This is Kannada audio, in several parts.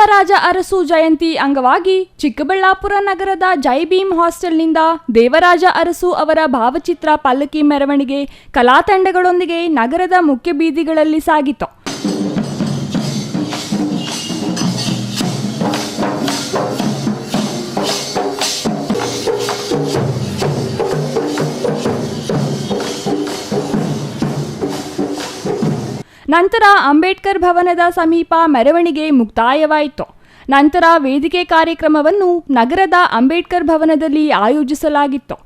ದೇವರಾಜ ಅರಸು ಜಯಂತಿ ಅಂಗವಾಗಿ ಚಿಕ್ಕಬಳ್ಳಾಪುರ ನಗರದ ಜೈ ಭೀಮ್ ಹಾಸ್ಟೆಲ್ನಿಂದ ದೇವರಾಜ ಅರಸು ಅವರ ಭಾವಚಿತ್ರ ಪಲ್ಲಕ್ಕಿ ಮೆರವಣಿಗೆ ಕಲಾ ತಂಡಗಳೊಂದಿಗೆ ನಗರದ ಮುಖ್ಯ ಬೀದಿಗಳಲ್ಲಿ ಸಾಗಿತು. ನಂತರ ಅಂಬೇಡ್ಕರ್ ಭವನದ ಸಮೀಪ ಮೆರವಣಿಗೆ ಮುಕ್ತಾಯವಾಯಿತು. ನಂತರ ವೇದಿಕೆ ಕಾರ್ಯಕ್ರಮವನ್ನು ನಗರದ ಅಂಬೇಡ್ಕರ್ ಭವನದಲ್ಲಿ ಆಯೋಜಿಸಲಾಗಿತ್ತು.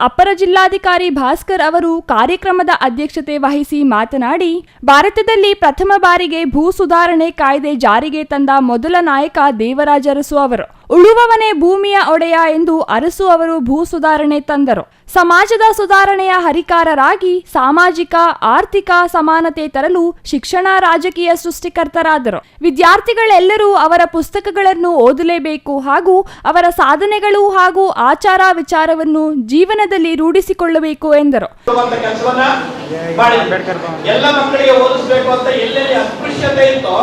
ಅಪರ ಜಿಲ್ಲಾಧಿಕಾರಿ ಭಾಸ್ಕರ್ ಅವರು ಕಾರ್ಯಕ್ರಮದ ಅಧ್ಯಕ್ಷತೆ ವಹಿಸಿ ಮಾತನಾಡಿ, ಭಾರತದಲ್ಲಿ ಪ್ರಥಮ ಬಾರಿಗೆ ಭೂ ಸುಧಾರಣೆ ಕಾಯ್ದೆ ಜಾರಿಗೆ ತಂದ ಮೊದಲ ನಾಯಕ ದೇವರಾಜ ಅರಸು ಅವರು. ಉಳುವವನೇ ಭೂಮಿಯ ಒಡೆಯ ಎಂದು ಅರಸು ಅವರು ಭೂ ಸುಧಾರಣೆ ತಂದರು. ಸಮಾಜದ ಸುಧಾರಣೆಯ ಹರಿಕಾರರಾಗಿ ಸಾಮಾಜಿಕ ಆರ್ಥಿಕ ಸಮಾನತೆ ತರಲು ಶಿಕ್ಷಣ ರಾಜಕೀಯ ಸೃಷ್ಟಿಕರ್ತರಾದರು. ವಿದ್ಯಾರ್ಥಿಗಳೆಲ್ಲರೂ ಅವರ ಪುಸ್ತಕಗಳನ್ನು ಓದಲೇಬೇಕು ಹಾಗೂ ಅವರ ಸಾಧನೆಗಳು ಹಾಗೂ ಆಚಾರ ವಿಚಾರವನ್ನು ಜೀವನದಲ್ಲಿ ರೂಢಿಸಿಕೊಳ್ಳಬೇಕು ಎಂದರು. ಎಲ್ಲ ಮಕ್ಕಳಿಗೆ ಓದಿಸಬೇಕು ಅಂತ ಎಲ್ಲೆಲ್ಲಿ ಅಸ್ಪೃಶ್ಯತೆ ಇತ್ತೋ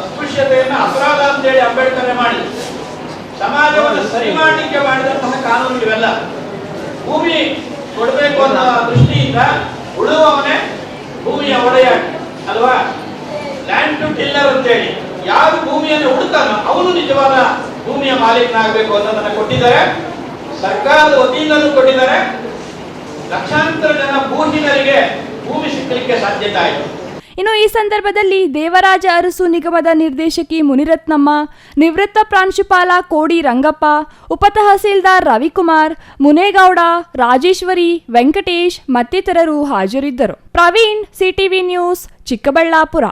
ಅಸ್ಪೃಶ್ಯತೆಯನ್ನು ಅಪರಾಧ ಅಂತ ಹೇಳಿ ಅಂಬೇಡ್ಕರ್ ಮಾಡಿ ಸಮಾಜವನ್ನು ಸರಿ ಮಾಡಲಿಕ್ಕೆ ಮಾಡಿದಂತಹ ಕಾನೂನು ಇವೆಲ್ಲ. ಭೂಮಿ ಕೊಡಬೇಕು ಅನ್ನೋ ದೃಷ್ಟಿಯಿಂದ ಉಳುವವನೇ ಭೂಮಿಯ ಒಡೆಯ ಅಲ್ವಾ, ಲ್ಯಾಂಡ್ ಟು ಟಿಲ್ಲರ್ ಅಂತೇಳಿ ಯಾರು ಭೂಮಿಯನ್ನು ಉಳುತ್ತಾನೋ ಅವನು ನಿಜವಾದ ಭೂಮಿಯ ಮಾಲೀಕನಾಗಬೇಕು ಅನ್ನೋದನ್ನ ಕೊಟ್ಟಿದ್ದಾರೆ. ಸರ್ಕಾರದ ವತಿಯಿಂದಲೂ ಕೊಟ್ಟಿದ್ದಾರೆ. ಲಕ್ಷಾಂತರ ಜನ ಭೂಹೀನರಿಗೆ ಭೂಮಿ ಸಿಕ್ಕಲಿಕ್ಕೆ ಸಾಧ್ಯತೆ ಆಯಿತು. ಇನ್ನು ಈ ಸಂದರ್ಭದಲ್ಲಿ ದೇವರಾಜ ಅರಸು ನಿಗಮದ ನಿರ್ದೇಶಕಿ ಮುನಿರತ್ನಮ್ಮ, ನಿವೃತ್ತ ಪ್ರಾಂಶುಪಾಲ ಕೋಡಿ ರಂಗಪ್ಪ, ಉಪತಹಸೀಲ್ದಾರ್ ರವಿಕುಮಾರ್, ಮುನೇಗೌಡ, ರಾಜೇಶ್ವರಿ, ವೆಂಕಟೇಶ್ ಮತ್ತಿತರರು ಹಾಜರಿದ್ದರು. Praveen, CTV news, Chikkaballapur.